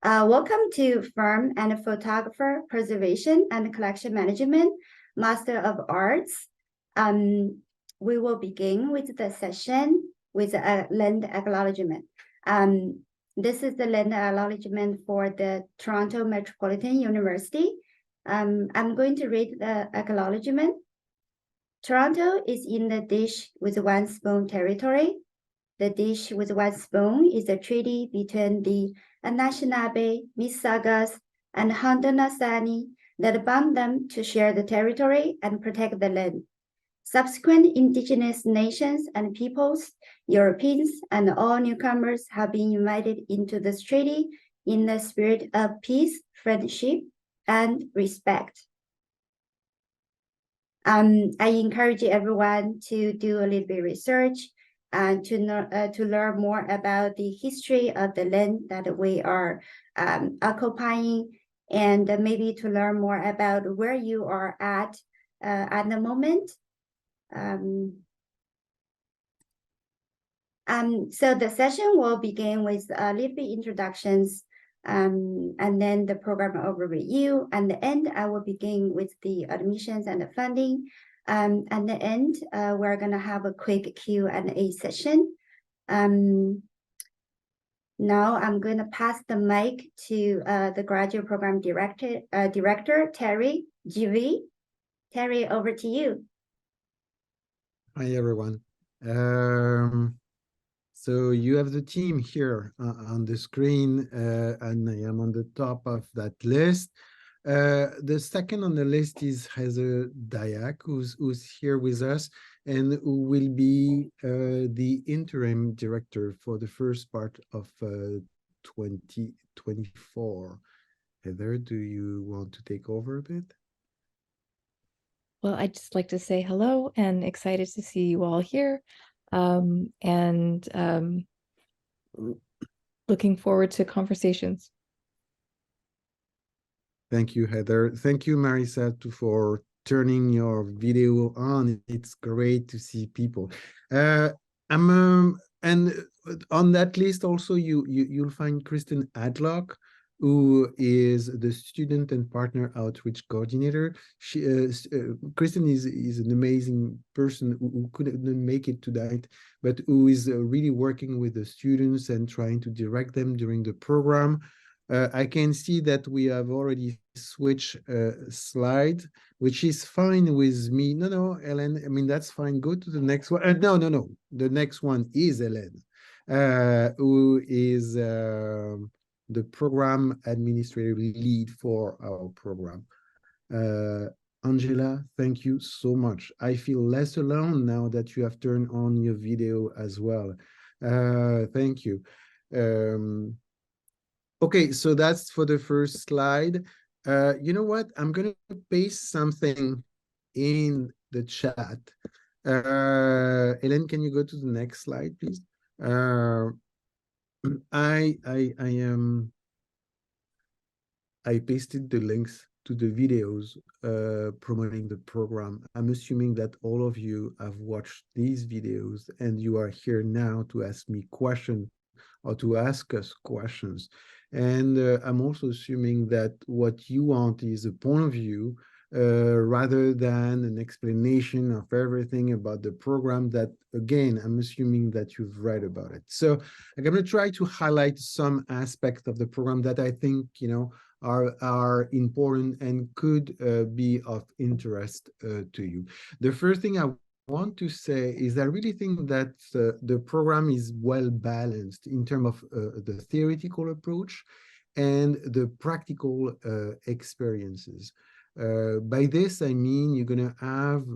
Welcome to Film and Photographer Preservation and Collection Management, Master of Arts. We will begin with the session with a land acknowledgement. This is the land acknowledgement for the Toronto Metropolitan University. I'm going to read the acknowledgement. Toronto is in the dish with one spoon territory. The dish with one spoon is a treaty between the Anishinaabe, Mississaugas, and Haudenosaunee that bound them to share the territory and protect the land. Subsequent indigenous nations and peoples, Europeans, and all newcomers have been invited into this treaty in the spirit of peace, friendship, and respect. I encourage everyone to do a little bit of research and to learn more about the history of the land that we are occupying, and maybe to learn more about where you are at the moment. So the session will begin with a little bit introductions, and then the program overview. And the end, I will begin with the admissions and the funding. And the end, we're gonna have a quick Q&A session. Now I'm going to pass the mic to the graduate program director, Terry GV. Terry, over to you. Hi, everyone. So you have the team here on the screen, and I am on the top of that list. The second on the list is Heather Dayak, who's here with us and who will be the interim director for the first part of 2024. Heather, do you want to take over a bit? Well, I'd just like to say hello and excited to see you all here. Looking forward to conversations. Thank you, Heather. Thank you, Marisa, for turning your video on. It's great to see people. And on that list also, you'll find Kristen Adlock, who is the student and partner outreach coordinator. Kristen is an amazing person who couldn't make it tonight, but who is really working with the students and trying to direct them during the program. I can see that we have already switched slide, which is fine with me. No, Ellen, I mean, that's fine. Go to the next one. No. The next one is Ellen, who is the program administrative lead for our program. Angela, thank you so much. I feel less alone now that you have turned on your video as well. Thank you. Okay, so that's for the first slide. You know what? I'm going to paste something in the chat. Hélène, can you go to the next slide, please? I pasted the links to the videos promoting the program. I'm assuming that all of you have watched these videos and you are here now to ask me questions or to ask us questions. And I'm also assuming that what you want is a point of view rather than an explanation of everything about the program that, again, I'm assuming that you've read about it. So I'm going to try to highlight some aspects of the program that I think, you know, are important and could be of interest to you. The first thing I want to say is I really think that the program is well balanced in terms of the theoretical approach and the practical experiences. By this, I mean you're going to have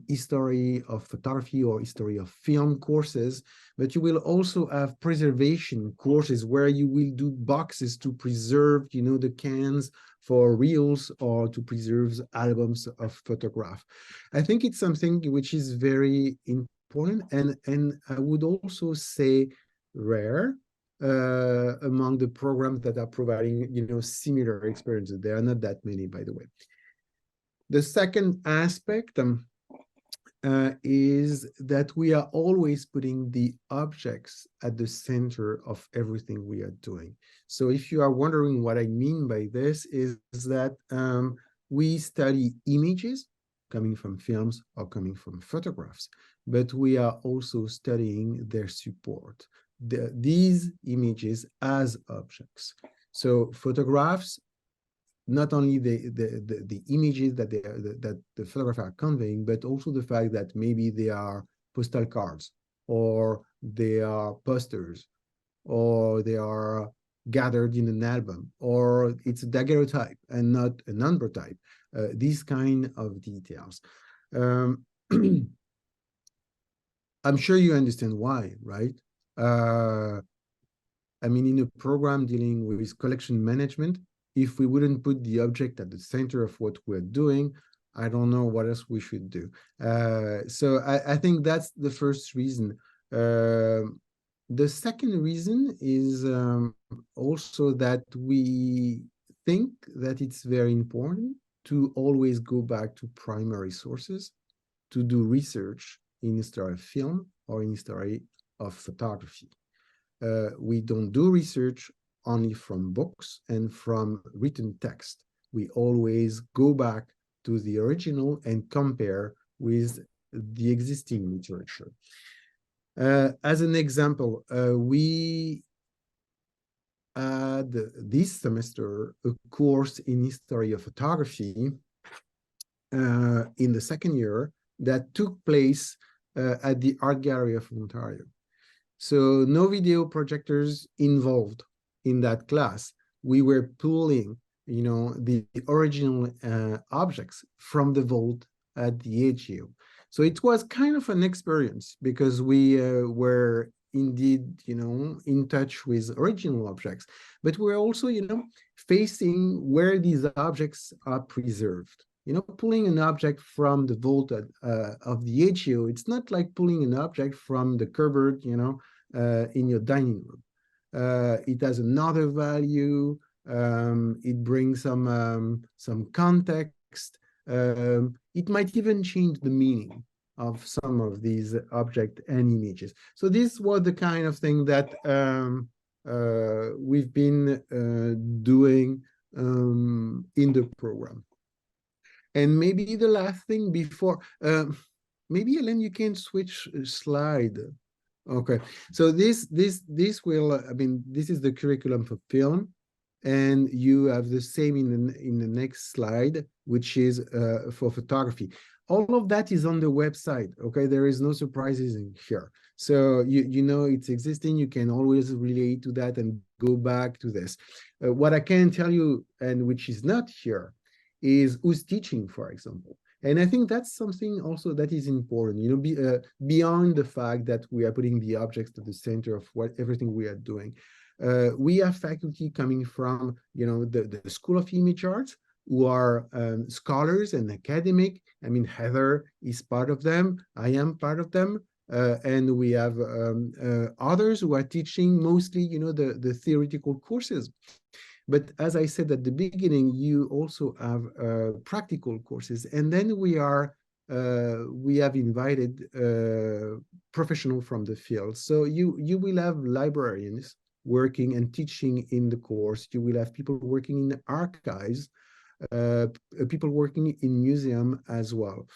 history of photography or history of film courses, but you will also have preservation courses where you will do boxes to preserve, you know, the cans for reels or to preserve albums of photograph. I think it's something which is very important and I would also say rare among the programs that are providing, you know, similar experiences. There are not that many, by the way. The second aspect is that we are always putting the objects at the center of everything we are doing. So if you are wondering what I mean by this, is that we study images coming from films or coming from photographs, but we are also studying their support, these images as objects. So photographs, not only the images that that the photographer are conveying, but also the fact that maybe they are postal cards, or they are posters, or they are gathered in an album, or it's a daguerreotype and not a number-type. These kind of details. I'm sure you understand why, right? I mean, in a program dealing with collection management, if we wouldn't put the object at the center of what we're doing, I don't know what else we should do. So I think that's the first reason. The second reason is also that we think that it's very important to always go back to primary sources to do research in history of film or in history of photography. We don't do research only from books and from written text. We always go back to the original and compare with the existing literature. As an example, we had this semester a course in history of photography in the second year that took place at the Art Gallery of Ontario. So no video projectors involved in that class. We were pulling, you know, the original objects from the vault at the AGO. So it was kind of an experience because we were indeed, you know, in touch with original objects, but we're also, you know, facing where these objects are preserved. You know, pulling an object from the vault of the AGO, it's not like pulling an object from the cupboard, you know, in your dining room. It has another value. It brings some context. It might even change the meaning of some of these objects and images. So this was the kind of thing that we've been doing in the program. And maybe the last thing before, maybe Ellen, you can switch slide. Okay, so this will, I mean, this is the curriculum for film, and you have the same in the next slide, which is for photography. All of that is on the website. Okay, there is no surprises in here. So you know it's existing. You can always relate to that and go back to this. What I can tell you, and which is not here, is who's teaching, for example. And I think that's something also that is important, you know, beyond the fact that we are putting the objects at the center of everything we are doing. We have faculty coming from, you know, the School of Image Arts, who are scholars and academic. I mean, Heather is part of them. I am part of them. And we have others who are teaching mostly, you know, the theoretical courses. But as I said at the beginning, you also have practical courses, and then we have invited professionals from the field. So you will have librarians working and teaching in the course. You will have people working in the archives, people working in museum as well.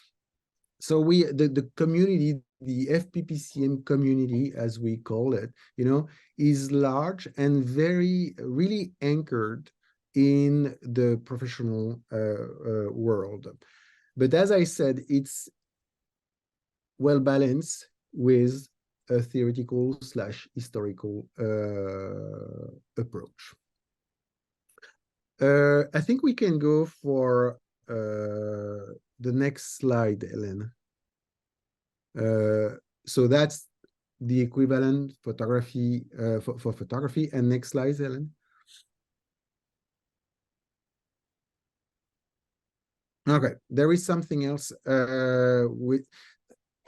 So the community, the FPPCM community, as we call it, you know, is large and very really anchored in the professional world. But as I said, it's well balanced with a theoretical / historical approach. I think we can go for the next slide, Ellen. So that's the equivalent photography for photography. And next slide, Ellen. Okay, there is something else I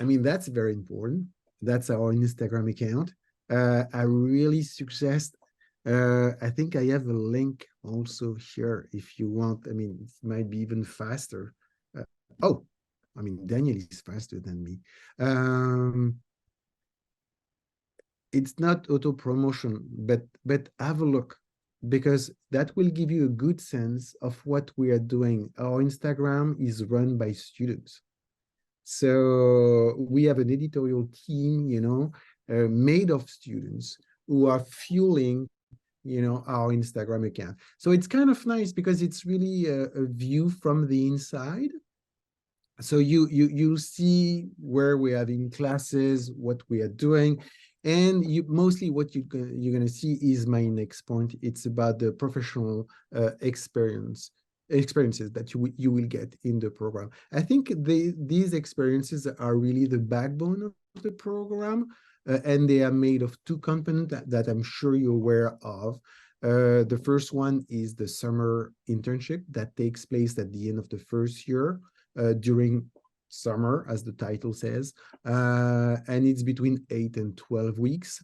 mean, that's very important. That's our Instagram account. I really suggest, I think I have a link also here if you want. I mean, it might be even faster. Oh, I mean, Daniel is faster than me. It's not auto promotion, but have a look, because that will give you a good sense of what we are doing. Our Instagram is run by students. So we have an editorial team, made of students who are fueling, our Instagram account. So it's kind of nice because it's really a view from the inside. So you'll see where we're having classes, what we are doing, and mostly what you're gonna see is my next point. It's about the professional experiences that you will get in the program. I think these experiences are really the backbone of the program, and they are made of two components that I'm sure you're aware of. The first one is the summer internship that takes place at the end of the first year. During summer, as the title says, and it's between 8 and 12 weeks.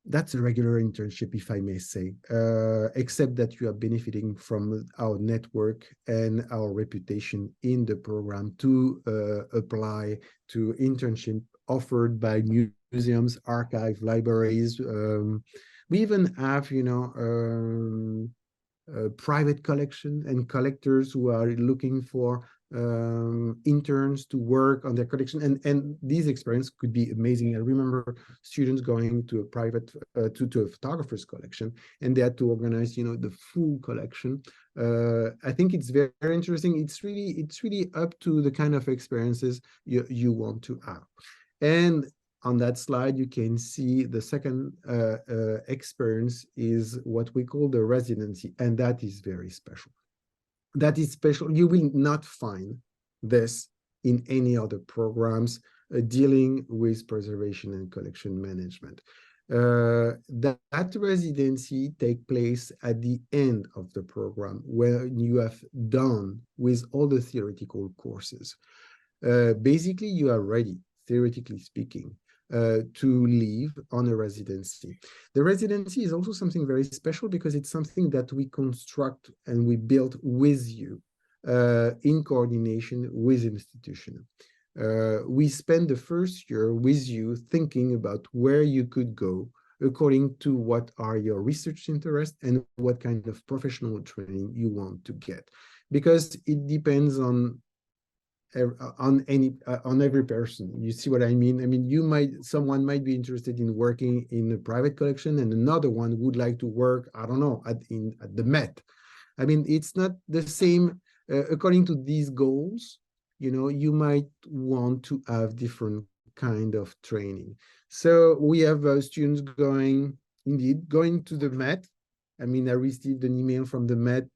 That's a regular internship, if I may say, except that you are benefiting from our network and our reputation in the program to apply to internship offered by museums, archive, libraries. We even have, private collection and collectors who are looking for interns to work on their collection, and these experiences could be amazing. I remember students going to a private to a photographer's collection, and they had to organize the full collection. I think it's very, very interesting. It's really up to the kind of experiences you want to have. And on that slide, you can see the second experience is what we call the residency, and that is very special. That is special. You will not find this in any other programs dealing with preservation and collection management. That residency takes place at the end of the program, where you have done with all the theoretical courses. Basically, you are ready, theoretically speaking, to leave on a residency. The residency is also something very special because it's something that we construct and we build with you in coordination with institution. We spend the first year with you thinking about where you could go according to what are your research interests and what kind of professional training you want to get. Because it depends on every person. You see what I mean? I mean, someone might be interested in working in a private collection, and another one would like to work, I don't know, at the Met. I mean, it's not the same according to these goals. You might want to have different kind of training. So we have students going to the Met. I mean, I received an email from the Met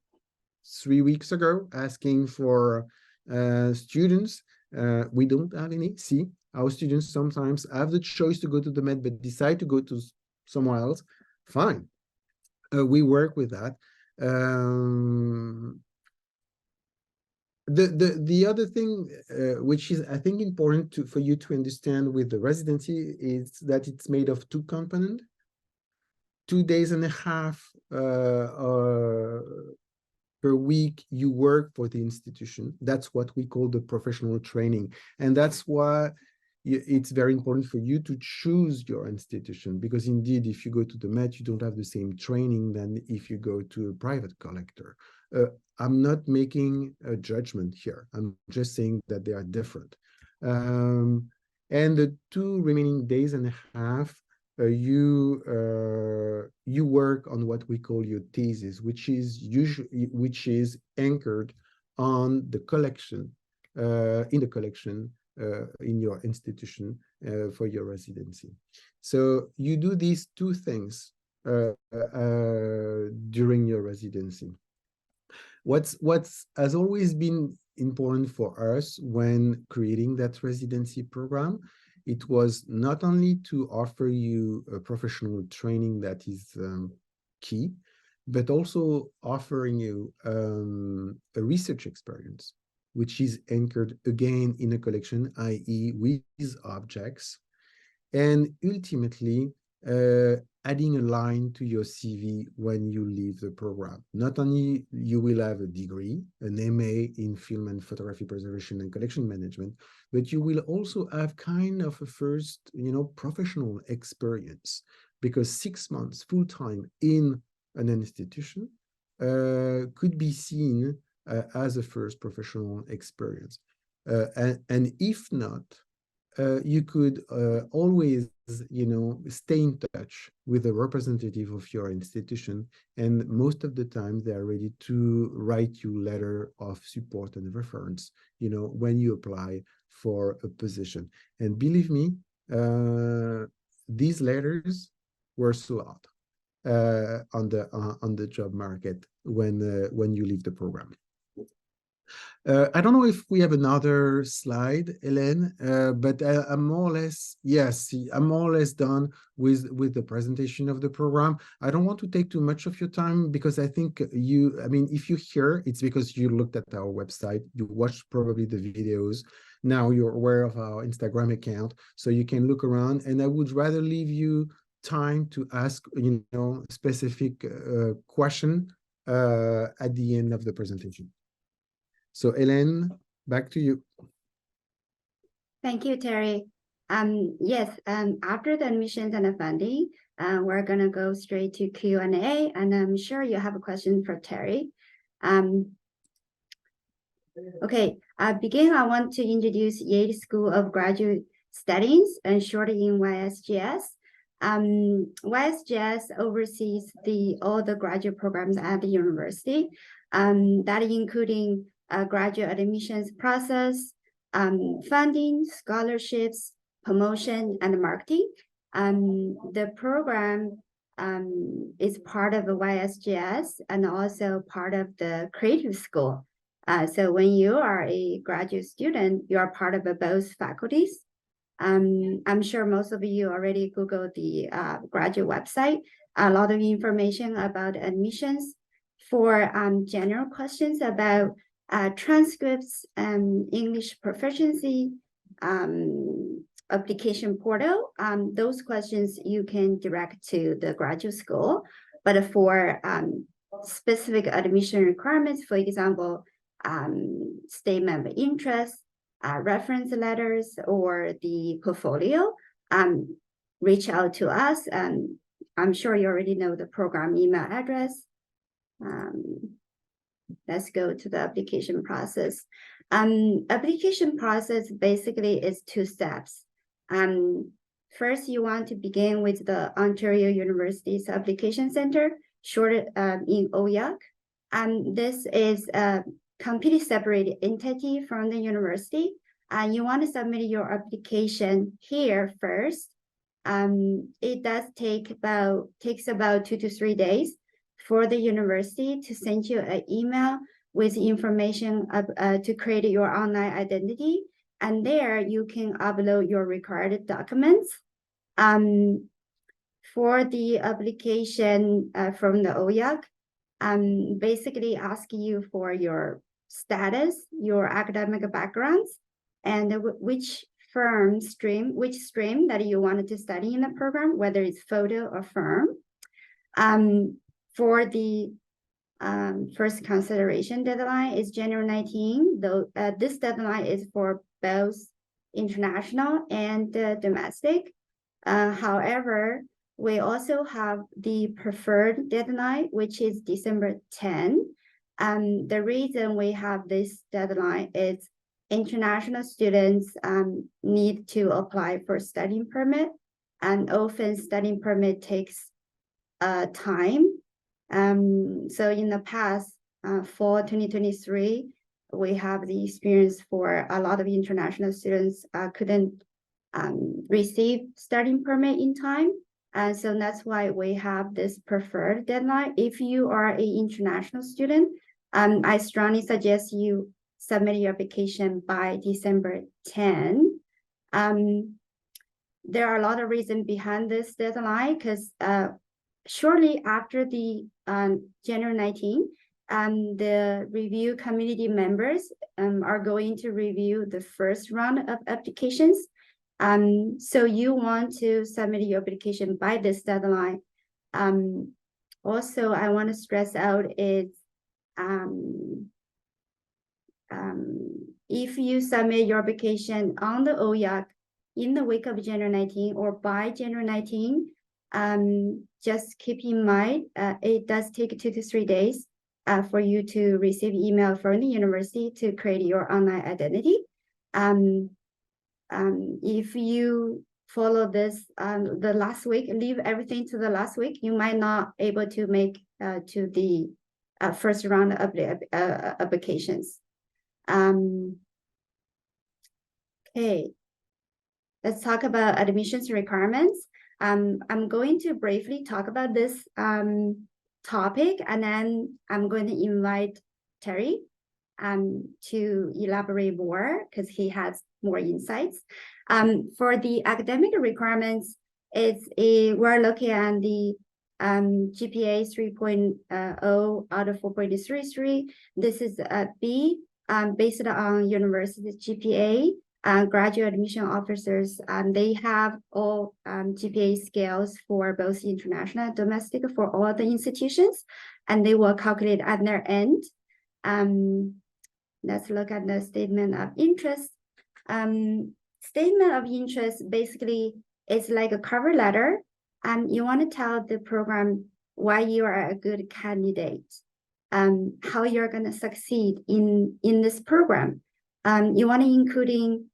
3 weeks ago asking for students. We don't have any. See, our students sometimes have the choice to go to the Met, but decide to go to somewhere else. Fine. We work with that. The other thing, which is I think important for you to understand with the residency, is that it's made of two components. 2 days and a half per week you work for the institution. That's what we call the professional training. And that's why it's very important for you to choose your institution, because indeed, if you go to the Met, you don't have the same training than if you go to a private collector. I'm not making a judgment here. I'm just saying that they are different. And the 2 remaining days and a half, you work on what we call your thesis, which is anchored on the collection, in the collection in your institution for your residency. So you do these 2 things during your residency. What's has always been important for us when creating that residency program, it was not only to offer you a professional training that is key, but also offering you a research experience, which is anchored again in a collection, i.e. with objects. And ultimately, adding a line to your CV when you leave the program. Not only you will have a degree, an MA in film and photography preservation and collection management, but you will also have kind of a first, professional experience, because 6 months full-time in an institution could be seen as a first professional experience. And if not, you could always, stay in touch with a representative of your institution, and most of the time they are ready to write you letter of support and reference, when you apply for a position. And believe me, these letters worth a lot on the job market when you leave the program. I don't know if we have another slide, Hélène, but I'm more or less, yes, I'm more or less done with the presentation of the program. I don't want to take too much of your time, because I think if you're here, it's because you looked at our website, you watched probably the videos. Now you're aware of our Instagram account, so you can look around, and I would rather leave you time to ask, specific question at the end of the presentation. So, Hélène, back to you. Thank you, Terry. Yes, after the admissions and the funding, we're gonna go straight to Q&A, and I'm sure you have a question for Terry. Okay, begin, I want to introduce Yale School of Graduate Studies, and shortly in YSGS. YSGS oversees all the graduate programs at the university, that including graduate admissions process, funding, scholarships, promotion, and marketing. The program is part of the YSGS and also part of the creative school. So when you are a graduate student, you are part of both faculties. I'm sure most of you already Googled the graduate website, a lot of information about admissions. For general questions about transcripts and English proficiency, application portal, those questions you can direct to the graduate school. But for specific admission requirements, for example, statement of interest, reference letters, or the portfolio, reach out to us. I'm sure you already know the program email address. Let's go to the application process. Application process basically is 2 steps. First, you want to begin with the Ontario University's Application Center, short in OYAC. This is a completely separate entity from the university. You want to submit your application here first. It does takes about 2 to 3 days for the university to send you an email with information to create your online identity. And there you can upload your required documents. For the application from the OYAC, basically ask you for your status, your academic backgrounds, and which stream that you wanted to study in the program, whether it's photo or film. For the first consideration deadline is January 19, though this deadline is for both international and domestic. However, we also have the preferred deadline, which is December 10. The reason we have this deadline is international students need to apply for studying permit, and often studying permit takes time. So in the past, for 2023, we have the experience for a lot of international students couldn't receive studying permit in time. So that's why we have this preferred deadline. If you are an international student, I strongly suggest you submit your application by December 10. There are a lot of reasons behind this deadline, because shortly after the January 19, the review community members are going to review the first round of applications. So you want to submit your application by this deadline. Also, I want to stress out is if you submit your application on the OYAC in the week of January 19 or by January 19, just keep in mind it does take 2 to 3 days for you to receive email from the university to create your online identity. If you follow this the last week, leave everything to the last week, you might not able to make to the first round of the applications. Okay, let's talk about admissions requirements. I'm going to briefly talk about this topic, and then I'm going to invite Terry to elaborate more because he has more insights. For the academic requirements, we're looking at the GPA 3.0 out of 4.33. This is a B based on university GPA. Graduate admission officers, they have all GPA scales for both international and domestic for all the institutions, and they will calculate at their end. Let's look at the statement of interest. Statement of interest basically is like a cover letter. You want to tell the program why you are a good candidate, how you're going to succeed in this program. You want to including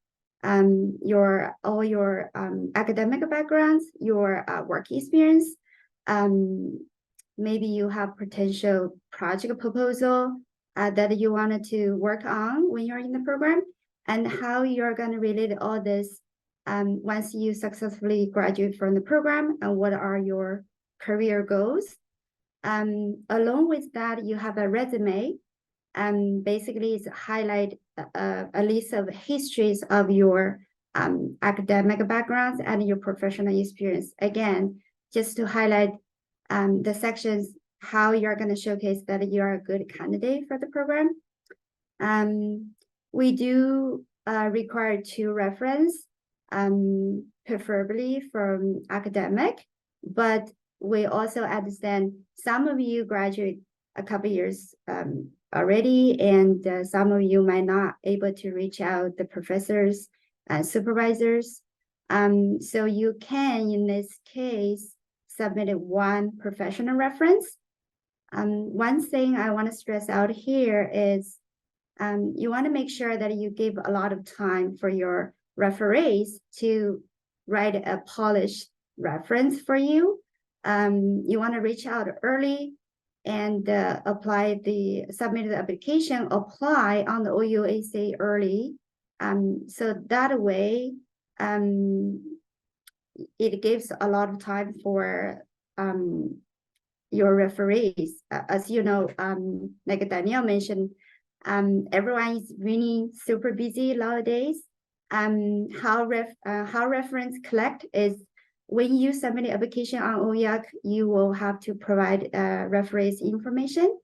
all your academic backgrounds, your work experience. Maybe you have potential project proposal that you wanted to work on when you're in the program, and how you're going to relate all this once you successfully graduate from the program, and what are your career goals. Along with that, you have a resume. Basically, it's highlight a list of histories of your academic backgrounds and your professional experience. Again, just to highlight the sections, how you're going to showcase that you're a good candidate for the program. We do require 2 reference, preferably from academic, but we also understand some of you graduate a couple years already, and some of you might not able to reach out the professors and supervisors. So you can, in this case, submit 1 professional reference. One thing I want to stress out here is you want to make sure that you give a lot of time for your referees to write a polished reference for you. You want to reach out early and submit the application, apply on the OUAC early. So that way, it gives a lot of time for your referees. As you know, like Danielle mentioned, everyone is really super busy nowadays. How reference collect is when you submit an application on OYAC, you will have to provide referees information.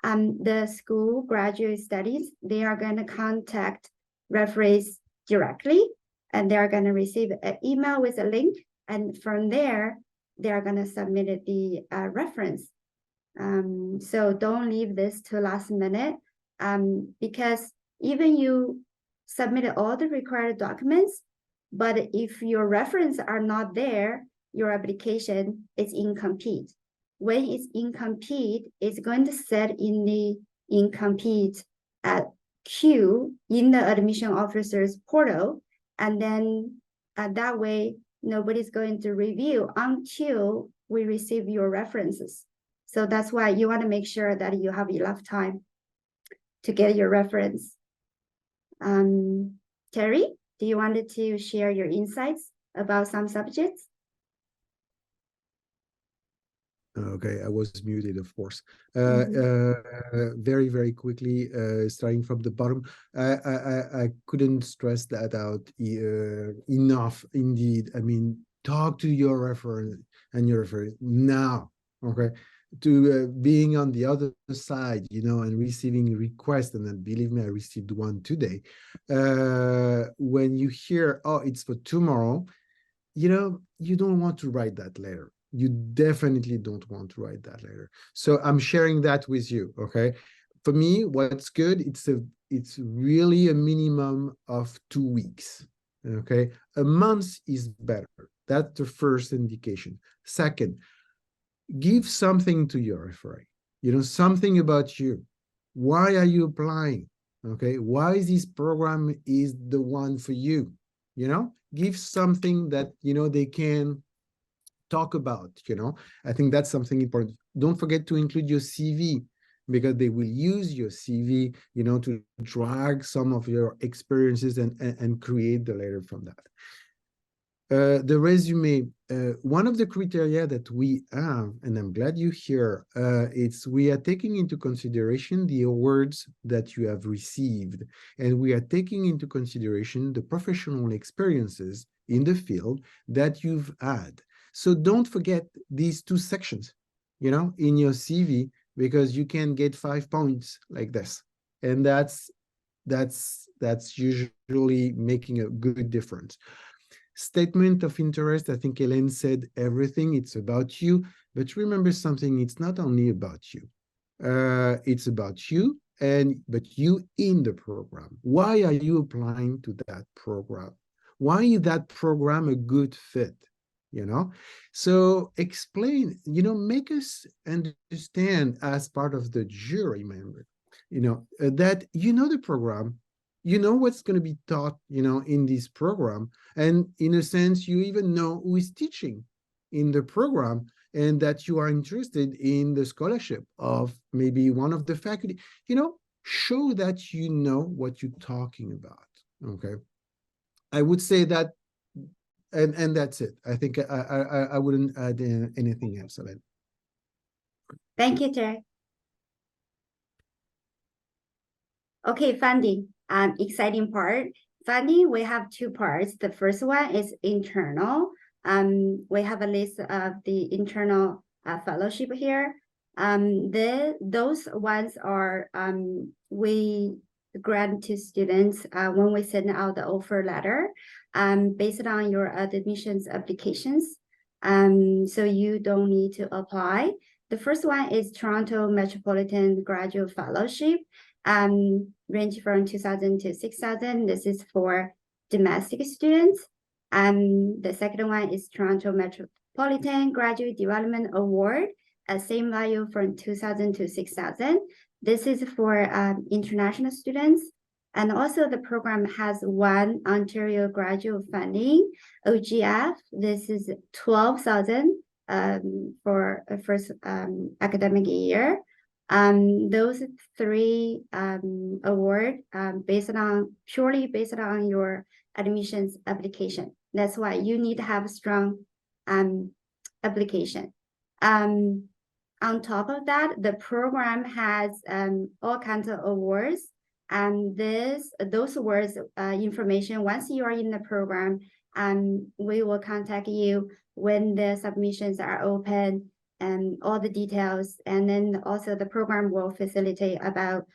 The school graduate studies, they are going to contact referees directly, and they are going to receive an email with a link, and from there, they are going to submit the reference. So don't leave this to last minute, because even you submitted all the required documents, but if your reference are not there, your application is incomplete. When it's incomplete, it's going to set in the incomplete queue in the admission officer's portal, and then that way, nobody's going to review until we receive your references. So that's why you want to make sure that you have enough time to get your reference. Terry, do you want to share your insights about some subjects? Okay, I was muted, of course. Very, very quickly, starting from the bottom, I couldn't stress that out enough. Indeed, I mean, talk to your referent and your referent now. Okay, being on the other side, and receiving requests. And then believe me, I received one today. When you hear, oh, it's for tomorrow, you don't want to write that letter. You definitely don't want to write that letter. So I'm sharing that with you, okay? For me, what's good, it's really a minimum of 2 weeks, okay? A month is better. That's the first indication. Second, give something to your referee, something about you. Why are you applying? Okay, why this program is the one for you? Give something that they can talk about. I think that's something important. Don't forget to include your CV, because they will use your CV to drag some of your experiences and create the letter from that. The resume, one of the criteria that we have, and I'm glad you're here, it's we are taking into consideration the awards that you have received, and we are taking into consideration the professional experiences in the field that you've had. So don't forget these 2 sections, in your CV, because you can get 5 points like this. And that's usually making a good difference. Statement of interest, I think Hélène said everything. It's about you, but remember something, it's not only about you. It's about you, but you in the program. Why are you applying to that program? Why is that program a good fit? So explain, make us understand as part of the jury member, that the program, what's going to be taught, in this program. And in a sense, you even know who is teaching in the program, and that you are interested in the scholarship of maybe one of the faculty. Show that you know what you're talking about. Okay. I would say that, and that's it. I think I wouldn't add anything else, Hélène. Thank you, Jack. Okay, funding. Exciting part. Funding, we have 2 parts. The first one is internal. We have a list of the internal fellowship here. Those ones are we grant to students when we send out the offer letter, based on your admissions applications. So you don't need to apply. The first one is Toronto Metropolitan Graduate Fellowship. Range from 2,000 to 6,000. This is for domestic students. The second one is Toronto Metropolitan Graduate Development Award, same value from 2,000 to 6,000. This is for international students. And also the program has 1 Ontario Graduate Funding, OGF. This is 12,000 for a first academic year. Those 3 award purely based on your admissions application. That's why you need to have a strong application. On top of that, the program has all kinds of awards, and those awards information, once you are in the program, we will contact you when the submissions are open and all the details. And then also the program will facilitate about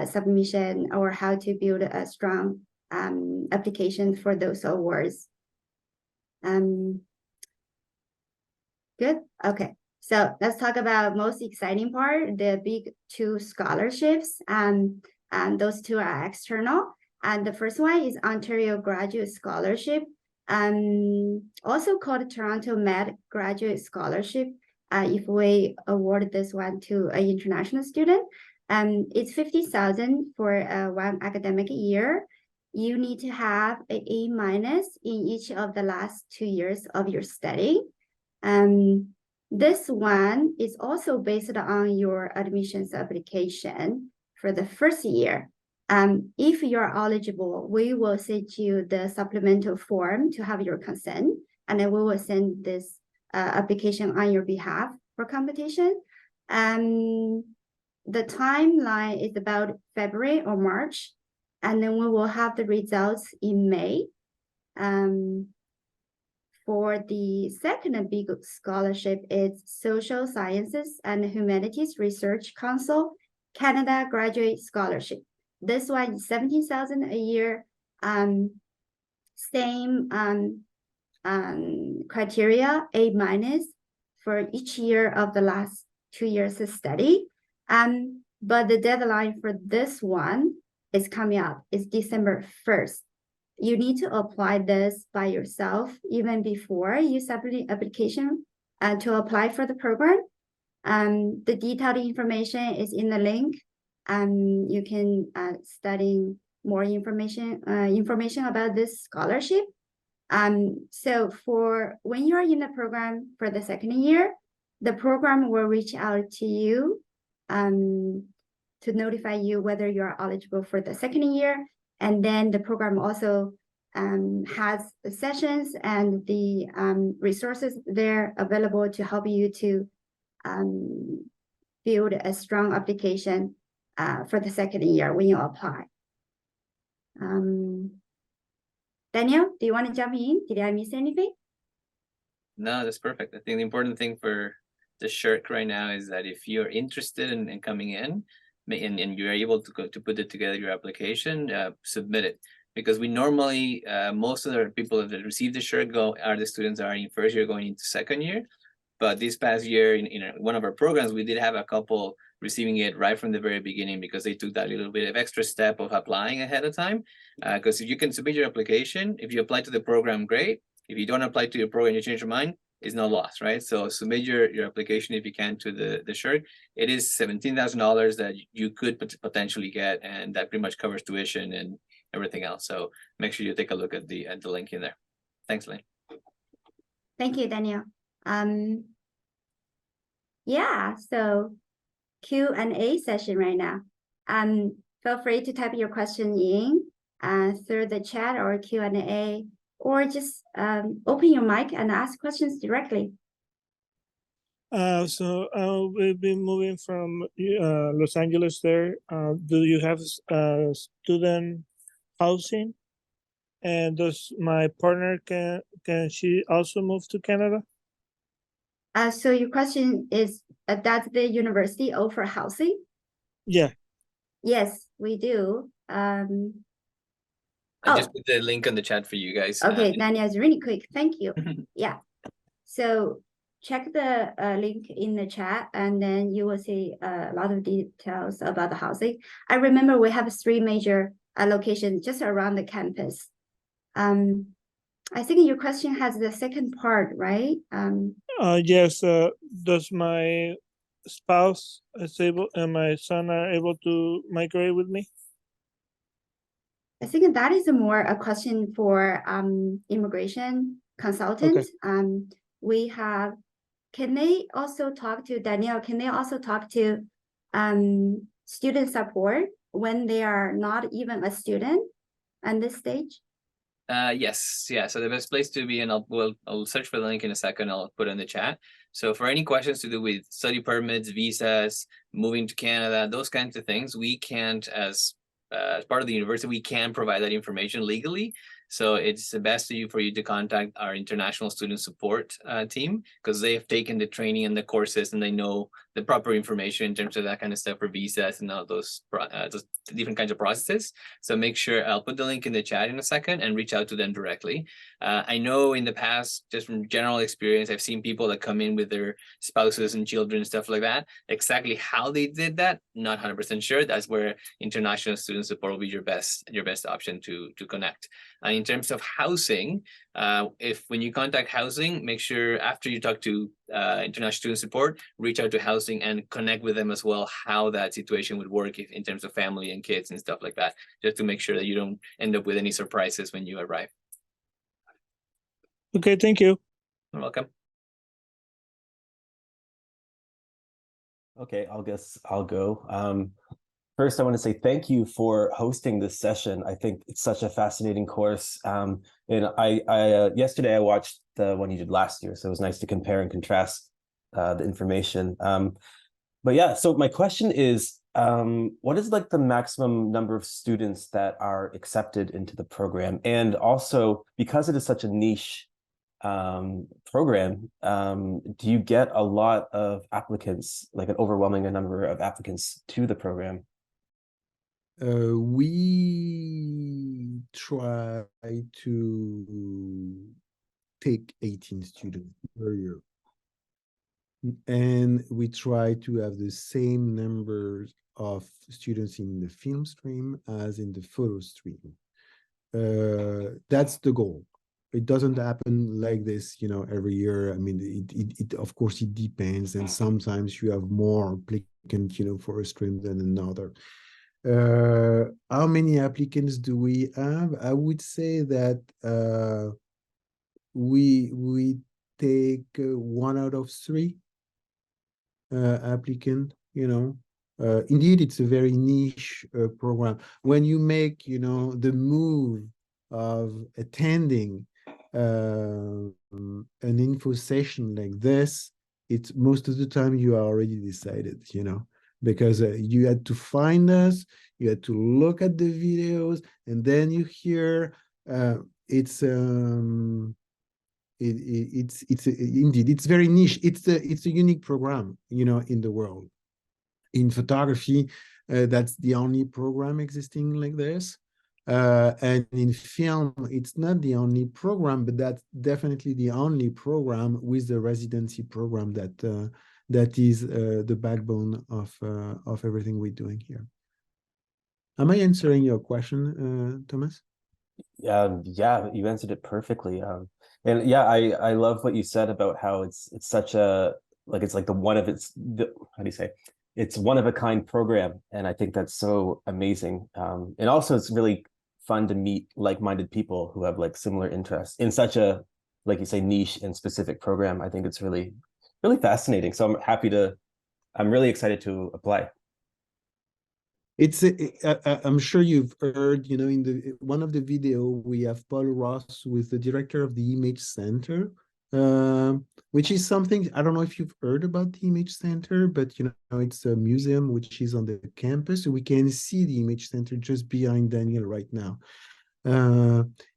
submission or how to build a strong application for those awards. Good. Okay. So let's talk about most exciting part, the big 2 scholarships. And those 2 are external. And the first one is Ontario Graduate Scholarship, also called Toronto Med Graduate Scholarship. If we award this one to an international student, it's 50,000 for 1 academic year. You need to have an A- in each of the last 2 years of your study. This one is also based on your admissions application for the first year. If you're eligible, we will send you the supplemental form to have your consent, and then we will send this application on your behalf for competition. The timeline is about February or March, and then we will have the results in May. for the second big scholarship is Social Sciences and Humanities Research Council Canada Graduate Scholarship. This one is 17,000 a year. Same criteria, A- for each year of the last 2 years of study. But the deadline for this one is coming up. It's December 1st. You need to apply this by yourself even before you submit the application to apply for the program. The detailed information is in the link. You can study more information about this scholarship. So for when you're in the program for the second year, the program will reach out to you to notify you whether you're eligible for the second year. And then the program also has the sessions and the resources there available to help you to build a strong application for the second year when you apply. Daniel, do you want to jump in? Did I miss anything? No, that's perfect. I think the important thing for the shirk right now is that if you're interested in coming in and you're able to put it together, your application, submit it. Because we normally, most of the people that receive the shirk are the students that are in first year going into second year. But this past year in one of our programs, we did have a couple receiving it right from the very beginning because they took that little bit of extra step of applying ahead of time. Because if you can submit your application, if you apply to the program, great. If you don't apply to your program, you change your mind, it's no loss, right? So submit your application if you can to the shirk. It is $17,000 that you could potentially get, and that pretty much covers tuition and everything else. So make sure you take a look at the link in there. Thanks, Lynn. Thank you, Daniel. Yeah, so Q&A session right now. Feel free to type your question in through the chat or Q&A, or just open your mic and ask questions directly. So we've been moving from Los Angeles there. Do you have student housing? And does my partner, can she also move to Canada? So your question is, does the university offer housing? Yeah. Yes, we do. I just put the link on the chat for you guys. Okay, Daniel, it's really quick. Thank you. Yeah. So check the link in the chat, and then you will see a lot of details about the housing. I remember we have 3 major locations just around the campus. I think your question has the second part, right? Yes. Does my spouse is able and my son are able to migrate with me? I think that is more a question for immigration consultants. Okay. We have, can they also talk to Danielle? Can they also talk to student support when they are not even a student at this stage? Yes, yeah. So the best place to be, and I'll search for the link in a second. I'll put it in the chat. So for any questions to do with study permits, visas, moving to Canada, those kinds of things, we can't, as part of the university, we can provide that information legally. So it's the best for you to contact our international student support team, because they have taken the training and the courses, and they know the proper information in terms of that kind of stuff for visas and all those different kinds of processes. So make sure, I'll put the link in the chat in a second, and reach out to them directly. I know in the past, just from general experience, I've seen people that come in with their spouses and children and stuff like that. Exactly how they did that, not 100% sure. That's where international student support will be your best option to connect. And in terms of housing, when you contact housing, make sure after you talk to international student support, reach out to housing and connect with them as well, how that situation would work in terms of family and kids and stuff like that, just to make sure that you don't end up with any surprises when you arrive. Okay, thank you. You're welcome. Okay, I'll go. First, I want to say thank you for hosting this session. I think it's such a fascinating course. And yesterday I watched the one you did last year, so it was nice to compare and contrast the information. But yeah, so my question is, what is like the maximum number of students that are accepted into the program? And also, because it is such a niche program, do you get a lot of applicants, like an overwhelming number of applicants to the program? We try to take 18 students per year. And we try to have the same numbers of students in the film stream as in the photo stream. That's the goal. It doesn't happen like this, every year. I mean, it of course it depends, and sometimes you have more applicants, for a stream than another. How many applicants do we have? I would say that we take 1 out of 3 applicant. Indeed, it's a very niche program. When you make, the move of attending an info session like this, it's most of the time you are already decided, because you had to find us, you had to look at the videos, and then you hear it's indeed, it's very niche. It's a unique program, in the world. In photography, that's the only program existing like this. And in film, it's not the only program, but that's definitely the only program with the residency program that is the backbone of everything we're doing here. Am I answering your question, Thomas? Yeah, you answered it perfectly. And yeah, I love what you said about how it's such a, like, it's like how do you say? It's one of a kind program. And I think that's so amazing. And also it's really fun to meet like-minded people who have like similar interests in such a, like you say, niche and specific program. I think it's really, really fascinating. So I'm really excited to apply. I'm sure you've heard, in one of the video, we have Paul Ross with the director of the Image Center, which is something, I don't know if you've heard about the Image Center, but it's a museum which is on the campus. So we can see the Image Center just behind Daniel right now.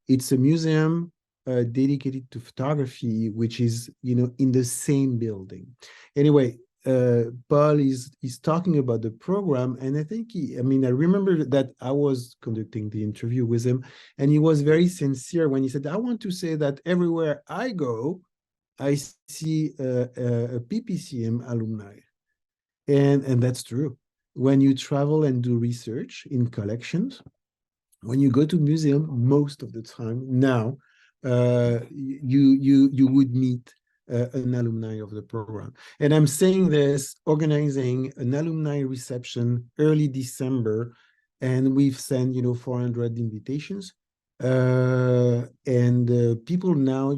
It's a museum dedicated to photography, which is, in the same building. Anyway, Paul is talking about the program, and I think I remember that I was conducting the interview with him, and he was very sincere when he said, I want to say that everywhere I go, I see a PPCM alumni. And that's true. When you travel and do research in collections, when you go to museum, most of the time now, you would meet an alumni of the program. And I'm saying this, organizing an alumni reception early December, and we've sent 400 invitations, and people now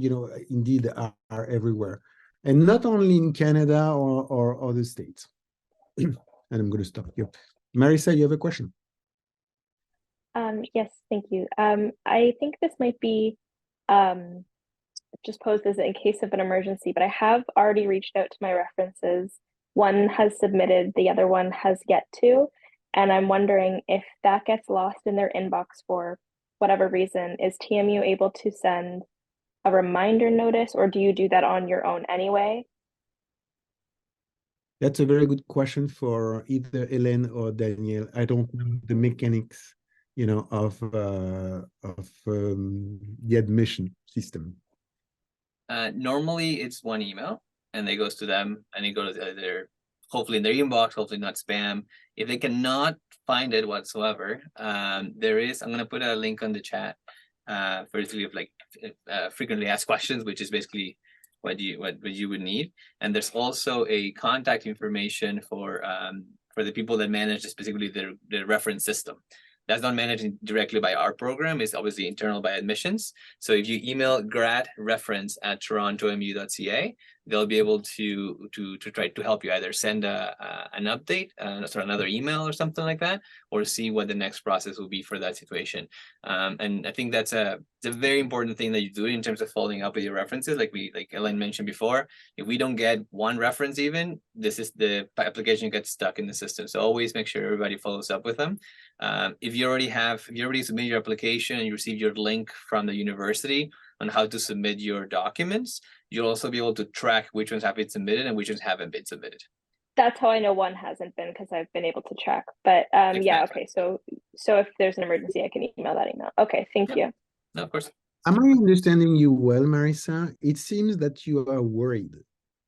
indeed are everywhere, and not only in Canada or other states. And I'm going to stop here. Marisa, you have a question? Yes, thank you. I think this might be just posed as in case of an emergency, but I have already reached out to my references. One has submitted, the other one has yet to, and I'm wondering if that gets lost in their inbox for whatever reason, is TMU able to send a reminder notice, or do you do that on your own anyway? That's a very good question for either Hélène or Daniel. I don't know the mechanics, of the admission system. Normally it's one email, and it goes to them, and it goes to their, hopefully in their inbox, hopefully not spam. If they cannot find it whatsoever, there is, I'm gonna put a link on the chat for you to leave like frequently asked questions, which is basically what you would need. And there's also a contact information for the people that manage specifically their reference system. That's not managed directly by our program, it's obviously internal by admissions. So if you email gradreference@torontomu.ca, they'll be able to try to help you either send an update, another email or something like that, or see what the next process will be for that situation. And I think that's a very important thing that you do in terms of following up with your references. Like Ellen mentioned before, if we don't get one reference even, the application gets stuck in the system. So always make sure everybody follows up with them. If you already submitted your application and you received your link from the university, on how to submit your documents, you'll also be able to track which ones have been submitted and which ones haven't been submitted. That's how I know one hasn't been, because I've been able to track. But yeah, Exactly. okay. So if there's an emergency, I can email that email. Okay, thank Yep. you. No, of course. Am I understanding you well, Marissa? It seems that you are worried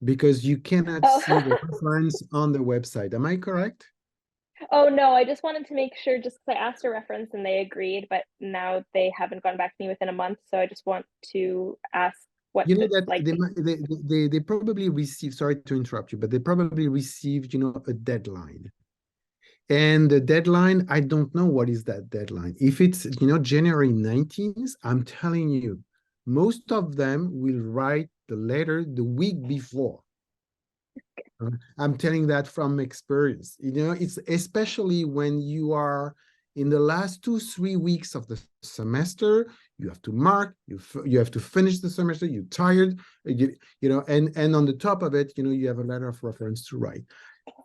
because you cannot Oh. see the reference on the website. Am I correct? Oh no, I just wanted to make sure, just because I asked a reference and they agreed, but now they haven't gone back to me within a month. So I just want to ask what You know the, that like. they probably received, sorry to interrupt you, but they probably received, you know, a deadline. And the deadline, I don't know what is that deadline. If it's, you know, January 19th, I'm telling you, most of them will write the letter the week before. I'm telling that from experience. You know, it's especially when you are in the last 2-3 weeks of the semester, you have to mark, you have to finish the semester, you're tired, you know, and on the top of it, you know, you have a letter of reference to write.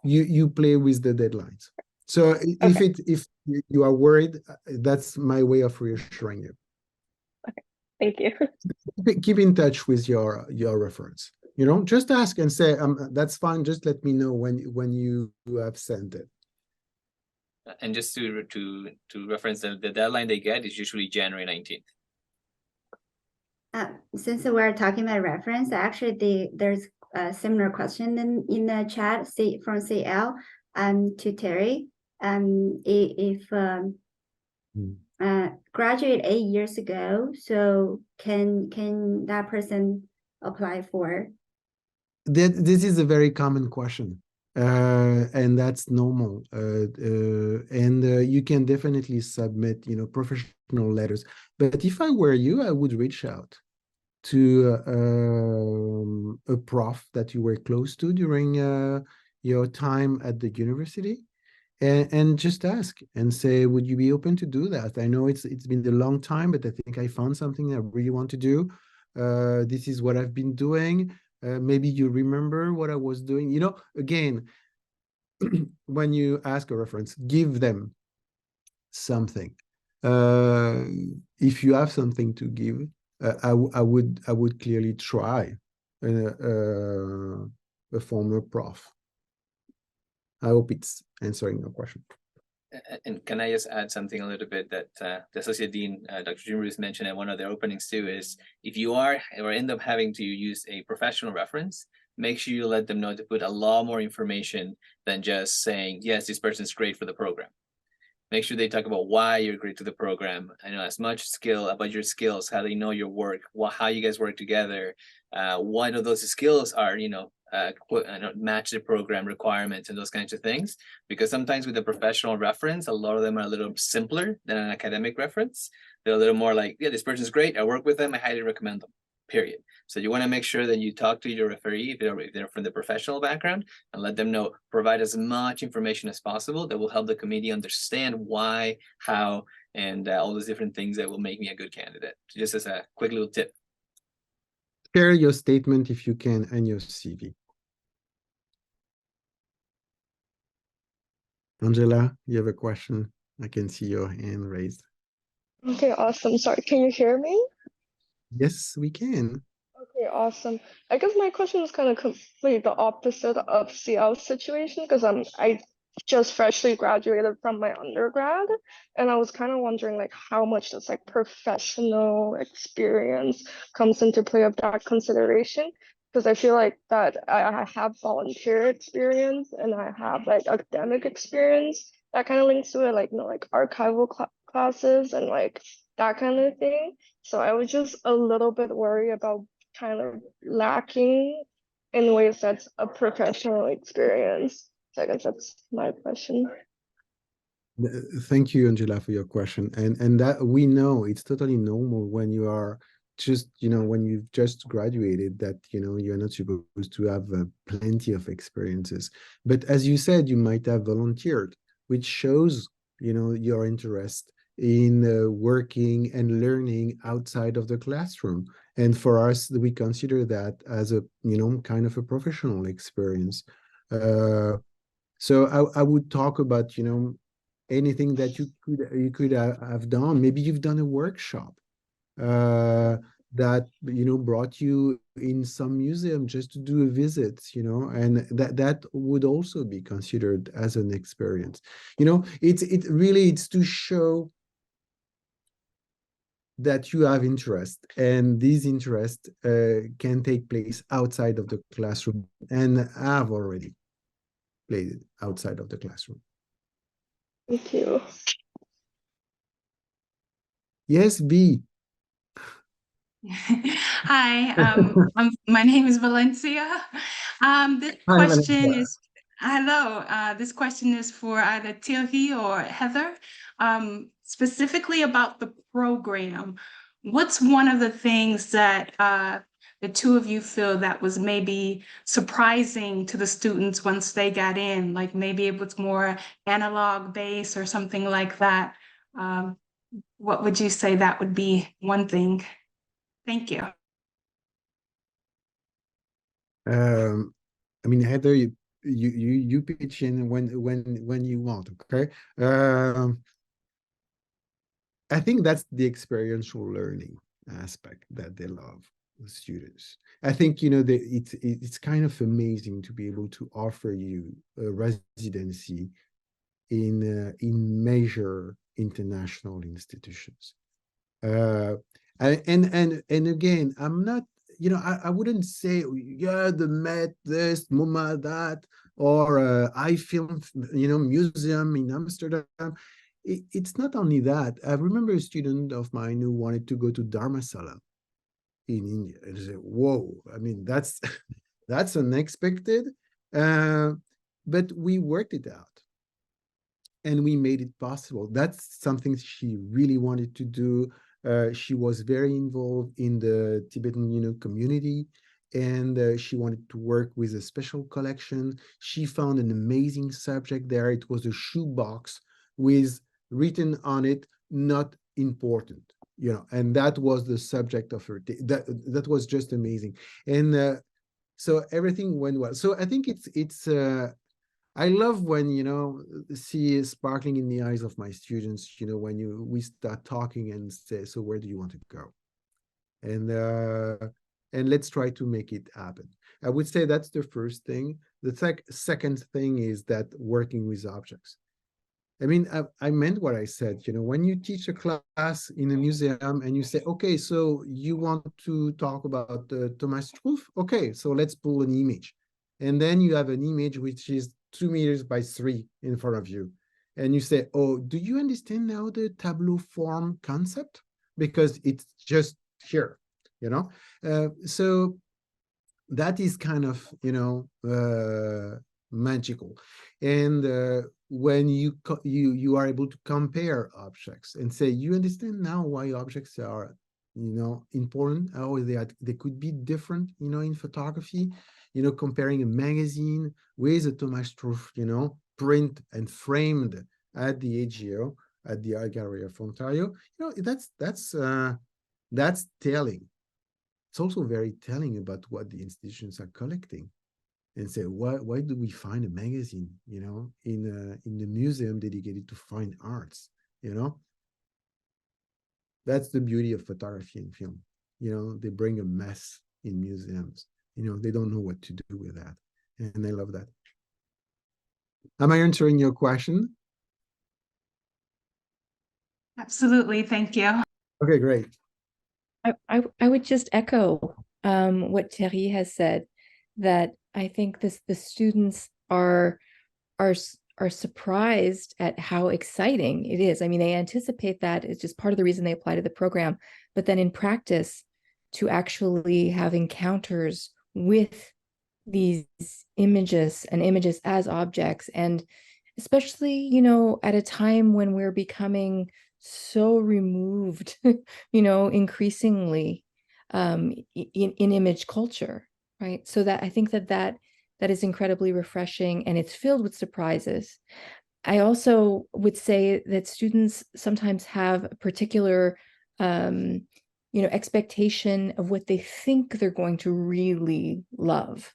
You play with the deadlines. So if you are worried, that's my way of reassuring you. Okay, thank you. Keep in touch with your reference. You know, just ask and say, that's fine. Just let me know when you have sent it. And just to reference the deadline they get is usually January 19th. Since we're talking about reference, actually there's a similar question in the chat from CL to Terry. If graduate 8 years ago, so can that person apply for? This is a very common question, and that's normal. And you can definitely submit, you know, professional letters. But if I were you, I would reach out to a prof that you were close to during your time at the university, and just ask and say, would you be open to do that? I know it's been a long time, but I think I found something I really want to do. This is what I've been doing. Maybe you remember what I was doing. You know, again, when you ask a reference, give them something. If you have something to give, I would clearly try a former prof. I hope it's answering your question. And can I just add something a little bit that the Associate Dean, Dr. Jim Roos mentioned in one of their openings too, is if you are or end up having to use a professional reference, make sure you let them know to put a lot more information than just saying, yes, this person's great for the program. Make sure they talk about why you're great to the program. I know as much skill about your skills, how they know your work, how you guys work together, what of those skills are, you know, match the program requirements and those kinds of things. Because sometimes with a professional reference, a lot of them are a little simpler than an academic reference. They're a little more like, yeah, this person's great. I work with them. I highly recommend them, period. So you want to make sure that you talk to your referee if they're from the professional background and let them know, provide as much information as possible that will help the committee understand why, how, and all those different things that will make me a good candidate. Just as a quick little tip. Share your statement if you can and your CV. Angela, you have a question? I can see your hand raised. Okay, awesome. Sorry, can you hear me? Yes, we can. Okay, awesome. I guess my question is kind of completely the opposite of CL's situation because I just freshly graduated from my undergrad, and I was kind of wondering like how much this like professional experience comes into play of that consideration. Because I feel like that I have volunteer experience and I have like academic experience that kind of links to it, like, you know, like archival classes and like that kind of thing. So I was just a little bit worried about kind of lacking in ways that's a professional experience. So I guess that's my question. Thank you, Angela, for your question. And that we know it's totally normal when you are just, you know, when you've just graduated that, you know, you're not supposed to have plenty of experiences. But as you said, you might have volunteered, which shows, you know, your interest in working and learning outside of the classroom. And for us, we consider that as a, you know, kind of a professional experience. So I would talk about, you know, anything that you could have done. Maybe you've done a workshop. that, you know, brought you in some museum just to do a visit, you know, and that would also be considered as an experience. You know, it's to show that you have interest, and these interests can take place outside of the classroom and have already played outside of the classroom. Thank you. Yes, B. Hi, my name is Valencia. This Hi, question Valencia. is, hello, this question is for either Thierry or Heather. Specifically about the program, what's one of the things that the two of you feel that was maybe surprising to the students once they got in? Like maybe it was more analog based or something like that. What would you say that would be one thing? Thank you. I mean, Heather, you pitch in when you want, okay? I think that's the experiential learning aspect that they love, the students. I think, you know, it's kind of amazing to be able to offer you a residency in major international institutions. And again, I'm not, you know, I wouldn't say, yeah, the Met, this, MoMA, that, or I Film, you know, Museum in Amsterdam. It's not only that. I remember a student of mine who wanted to go to Dharmasala in India. And I said, whoa, I mean, that's that's unexpected. But we worked it out and we made it possible. That's something she really wanted to do. She was very involved in the Tibetan, you know, community, and she wanted to work with a special collection. She found an amazing subject there. It was a shoebox with written on it, "not important," you know, and that was the subject of her. That was just amazing, and so everything went well. So I think it's. I love when, you know, see sparkling in the eyes of my students, you know, when we start talking and say, so where do you want to go? And let's try to make it happen. I would say that's the first thing. The second thing is that working with objects. I mean, I meant what I said, you know, when you teach a class in a museum and you say, okay, so you want to talk about Thomas Struve? Okay, so let's pull an image. And then you have an image which is 2 meters by 3 in front of you. And you say, oh, do you understand now the tableau form concept? Because it's just here, you know? So that is kind of, you know, magical. And when you are able to compare objects and say, you understand now why objects are, you know, important, how they could be different, you know, in photography, you know, comparing a magazine with a Thomas Struve, you know, print and framed at the AGO, at the Art Gallery of Ontario, you know, that's telling. It's also very telling about what the institutions are collecting, and say, why do we find a magazine, you know, in the museum dedicated to fine arts, you know? That's the beauty of photography and film. You know, they bring a mess in museums. You know, they don't know what to do with that, and I love that. Am I answering your question? Absolutely, thank you. Okay, great. I would just echo what Thierry has said, that I think the students are surprised at how exciting it is. I mean, they anticipate that. It's just part of the reason they apply to the program. But then in practice, to actually have encounters with these images and images as objects, and especially, you know, at a time when we're becoming so removed, you know, increasingly in image culture, right? So that I think that is incredibly refreshing, and it's filled with surprises. I also would say that students sometimes have a particular you know, expectation of what they think they're going to really love.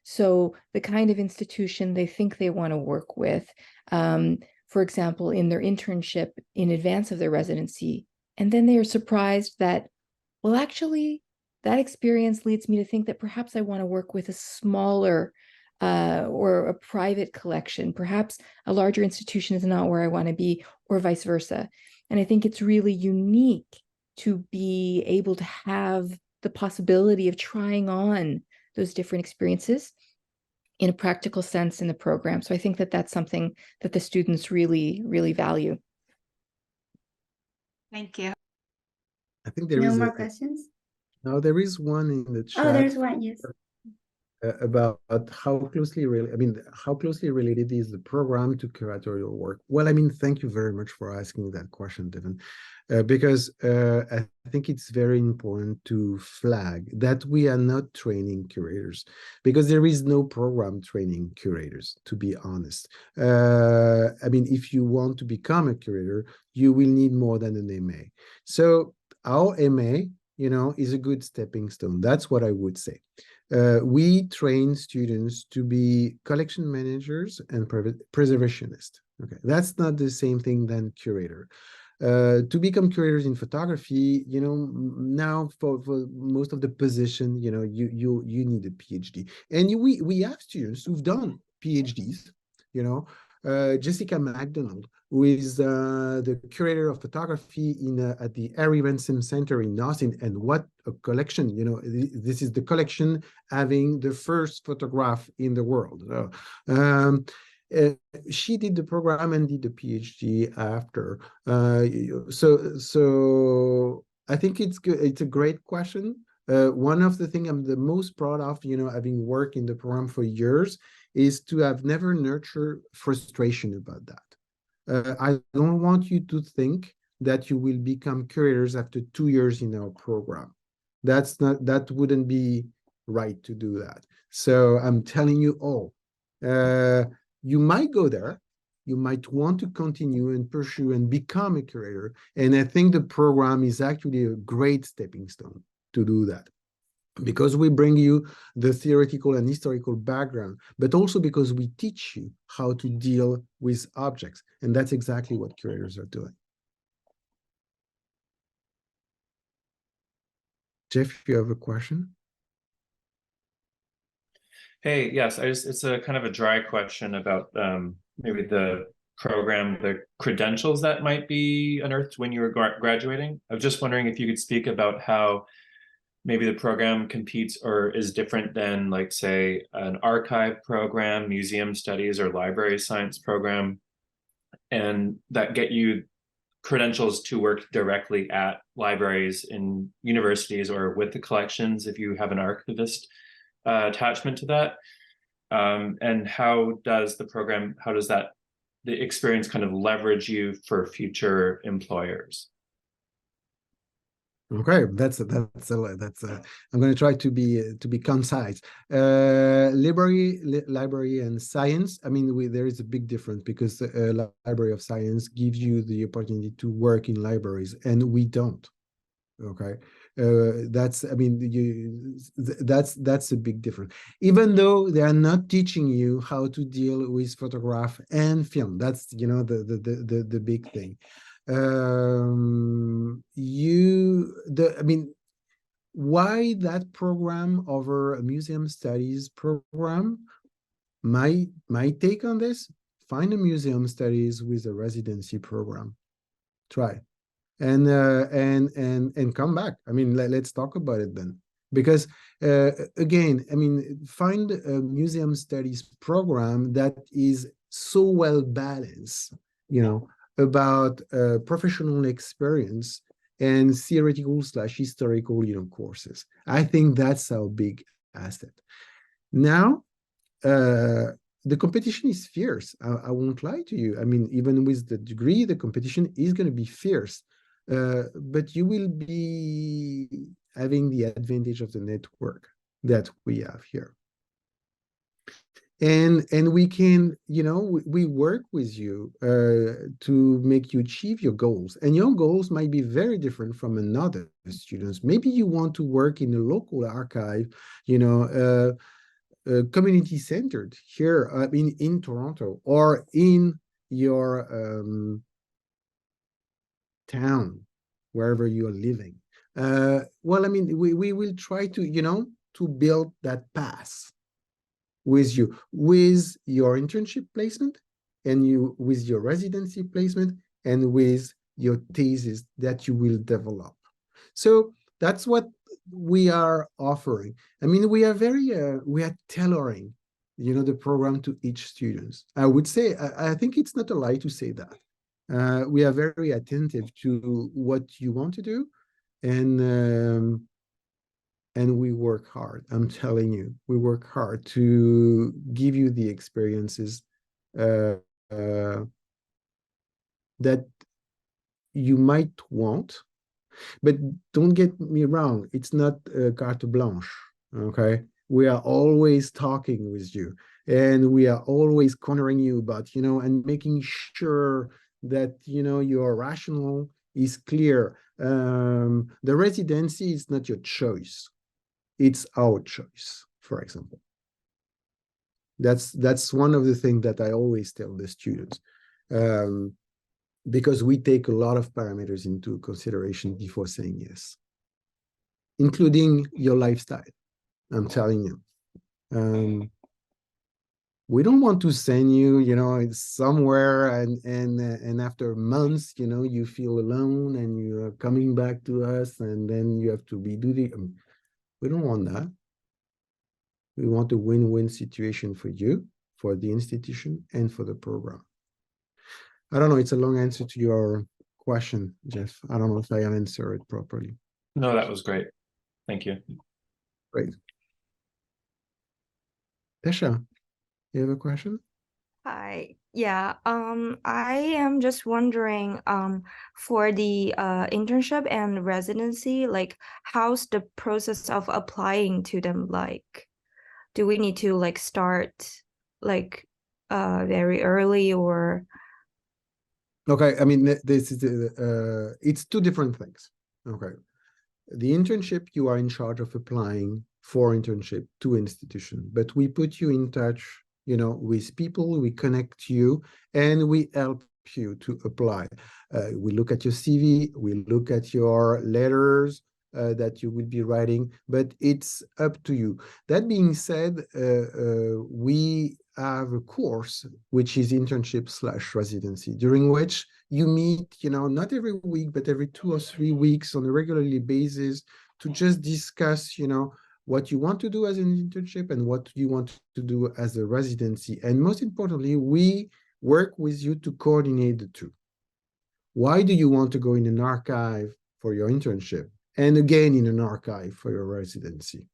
So the kind of institution they think they want to work with, for example, in their internship in advance of their residency, and then they are surprised that, well, actually, that experience leads me to think that perhaps I want to work with a smaller or a private collection. Perhaps a larger institution is not where I want to be, or vice versa. And I think it's really unique to be able to have the possibility of trying on those different experiences in a practical sense in the program. So I think that that's something that the students really, really value. Thank you. I think there No is more questions? no, there is one in the Oh, chat. there's one, yes. About how closely how closely related is the program to curatorial work? Well, I mean, thank you very much for asking that question, Devin, because I think it's very important to flag that we are not training curators, because there is no program training curators, to be honest. I mean, if you want to become a curator, you will need more than an MA. So our MA, is a good stepping stone. That's what I would say. We train students to be collection managers and preservationists. Okay, that's not the same thing than curator. To become curators in photography, now for most of the position, you need a PhD, and we have students who've done PhDs. Jessica MacDonald, who is the curator of photography at the Harry Ransom Center in Austin, and what a collection! This is the collection having the first photograph in the world. She did the program and did the PhD after. So I think it's good. It's a great question. One of the things I'm the most proud of, having worked in the program for years, is to have never nurtured frustration about that. I don't want you to think that you will become curators after 2 years in our program. That wouldn't be right to do that. So I'm telling you all, you might go there, you might want to continue and pursue and become a curator. And I think the program is actually a great stepping stone to do that, because we bring you the theoretical and historical background, but also because we teach you how to deal with objects. And that's exactly what curators are doing. Jeff, you have a question? Hey, yes, it's a kind of a dry question about maybe the program, the credentials that might be unearthed when you were graduating. I was just wondering if you could speak about how maybe the program competes or is different than, like, say, an archive program, museum studies, or library science program, and that get you credentials to work directly at libraries in universities or with the collections if you have an archivist attachment to that. And how does the experience kind of leverage you for future employers? Okay, that's I'm going to try to be concise. Library and science. I mean, there is a big difference, because the library of science gives you the opportunity to work in libraries, and we don't. Okay, that's a big difference. Even though they are not teaching you how to deal with photograph and film, that's the big thing. Why that program over a museum studies program? My take on this: find a museum studies with a residency program, try, and come back. I mean, let's talk about it then, because again, I mean, find a museum studies program that is so well balanced, about professional experience and theoretical/historical, courses. I think that's our big asset. Now, the competition is fierce. I won't lie to you. I mean, even with the degree, the competition is going to be fierce. But you will be having the advantage of the network that we have here. And we can, we work with you to make you achieve your goals. And your goals might be very different from another student's. Maybe you want to work in a local archive, community centered here in Toronto, or in your town, wherever you are living. Well, I mean, we will try to, you know, to build that path with you, with your internship placement, and you with your residency placement, and with your thesis that you will develop. So that's what we are offering. I mean, we are we are tailoring, you know, the program to each student. I would say, I think it's not a lie to say that. We are very attentive to what you want to do, and we work hard. I'm telling you, we work hard to give you the experiences uh, uh, that you might want. But don't get me wrong, it's not carte blanche, okay? We are always talking with you, and we are always cornering you about, you know, and making sure that, you know, your rationale is clear. The residency is not your choice. It's our choice, for example. That's one of the things that I always tell the students, because we take a lot of parameters into consideration before saying yes, including your lifestyle. I'm telling you, we don't want to send you, you know, somewhere and after months, you know, you feel alone and you are coming back to us, and then you have to redo the. We don't want that. We want a win-win situation for you, for the institution, and for the program. I don't know, it's a long answer to your question, Jeff. I don't know if I answered it properly. No, that was great. Thank you. Great. Tesha, you have a question? Hi. Yeah, I am just wondering, for the internship and residency, like how's the process of applying to them like? Do we need to like start like very early or? Okay, I mean, this is it's two different things. Okay. The internship, you are in charge of applying for internship to institution, but we put you in touch, you know, with people, we connect you, and we help you to apply. We look at your CV, we look at your letters that you will be writing, but it's up to you. That being said, we have a course which is internship/residency, during which you meet, you know, not every week, but every 2 or 3 weeks on a regularly basis to just discuss, you know, what you want to do as an internship and what you want to do as a residency. And most importantly, we work with you to coordinate the two. Why do you want to go in an archive for your internship and again in an archive for your residency?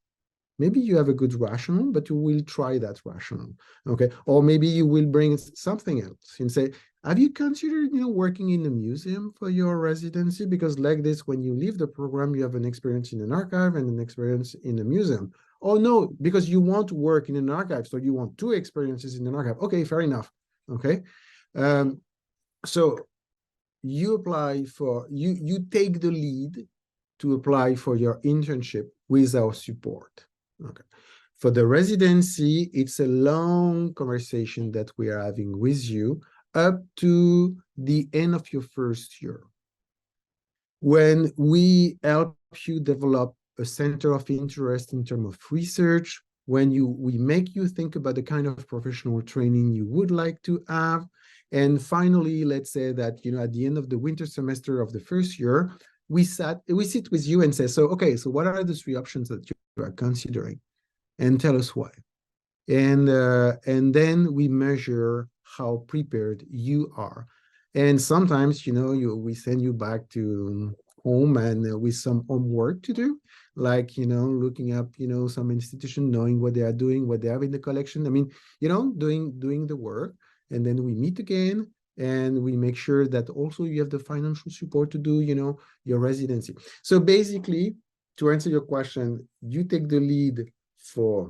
Maybe you have a good rationale, but you will try that rationale, okay? Or maybe you will bring something else and say, have you considered, you know, working in a museum for your residency? Because like this, when you leave the program, you have an experience in an archive and an experience in a museum. Oh no, because you want to work in an archive, so you want 2 experiences in an archive. Okay, fair enough, okay? So you apply for, you take the lead to apply for your internship with our support. Okay. For the residency, it's a long conversation that we are having with you up to the end of your first year, when we help you develop a center of interest in terms of research, when we make you think about the kind of professional training you would like to have. And finally, let's say that, you know, at the end of the winter semester of the first year, we sit with you and say, so, okay, so what are the 3 options that you are considering? And tell us why. And then we measure how prepared you are. And sometimes, you know, we send you back to home and with some homework to do, like, you know, looking up, you know, some institution, knowing what they are doing, what they have in the collection. I mean, you know, doing the work. And then we meet again, and we make sure that also you have the financial support to do, you know, your residency. So basically, to answer your question, you take the lead for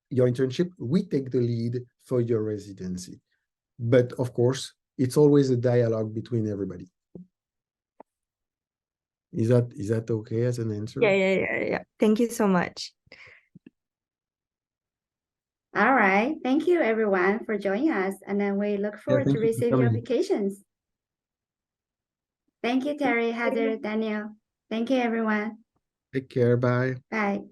your internship, we take the lead for your residency. But of course, it's always a dialogue between everybody. Is that okay as an answer? Yeah. Thank you so much. All right. Thank you, everyone, for joining us. And then we look forward to thank you for receive your coming. applications. Thank you, Terry, Heather, Daniel. Thank you, everyone. Take care. Bye. Bye.